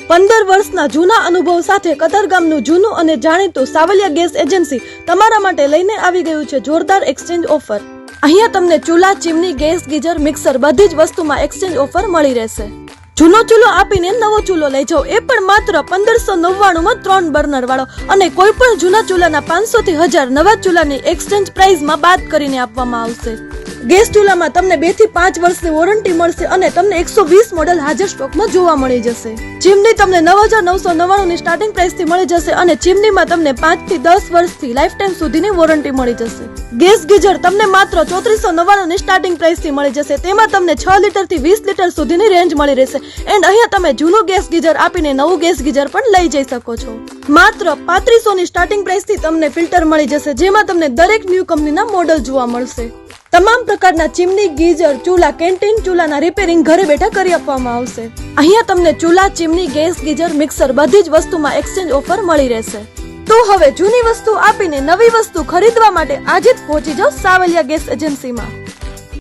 15 વર્ષના જૂના અનુભવ સાથે કતારગામનું જૂનું અને જાણીતું સાવલિયા ગેસ એજન્સી તમારા માટે લઈને આવી ગયું છે જોરદાર એક્સચેન્જ ઓફર। અહીંયા તમને ચૂલા, ચીમની, ગેસ, ગીઝર, મિક્સર બધી જ વસ્તુમાં એક્સચેન્જ ઓફર મળી રહેશે। જૂનો ચૂલો આપીને નવો ચૂલો લઈ જાઓ, એ પણ માત્ર 1599 માં 3 બર્નર વાળો, અને કોઈ પણ જૂના ચૂલાના 500 થી 1000 નવા ચૂલાની એક્સચેન્જ પ્રાઇસમાં બાદ કરીને આપવામાં આવશે। ગેસ ચૂલામાં તમને 2 થી 5 વર્ષની વોરંટી મળશે અને તમને 120 મોડેલ હાજર સ્ટોકમાં જોવા મળી જશે। ચીમની તમને 9999 ની સ્ટાર્ટિંગ પ્રાઇસથી મળી જશે અને ચીમનીમાં તમને 5 થી 10 વર્ષથી લાઈફ ટાઈમ સુધીની વોરંટી મળી જશે। ગેસ ગીઝર તમને માત્ર 3499 ની સ્ટાર્ટિંગ પ્રાઇસથી મળી જશે, તેમાં તમને 6 લીટર થી 20 લીટર સુધીની રેન્જ મળી રહેશે। એન્ડ અહીંયા તમે જૂનું ગેસ ગીઝર આપીને નવું ગેસ ગીઝર પણ લઈ જઈ શકો છો। માત્ર 3500 ની સ્ટાર્ટિંગ પ્રાઇસથી તમને ફિલ્ટર મળી જશે, જેમાં તમને દરેક ન્યૂ કંપનીના મોડલ જોવા મળશે। તમામ પ્રકારના ચીમની, ગીઝર, ચૂલા, કેન્ટીન ચૂલાના રિપેરિંગ ઘરે બેઠા કરી આપવામાં આવશે। અહીંયા તમને ચૂલા, ચીમની, ગેસ, ગીઝર, મિક્સર બધી જ વસ્તુમાં એક્સચેન્જ ઓફર મળી રહેશે। તો હવે જૂની વસ્તુ આપીને નવી વસ્તુ ખરીદવા માટે આજે જ પહોંચી જાઓ સાવલિયા ગેસ એજન્સીમાં।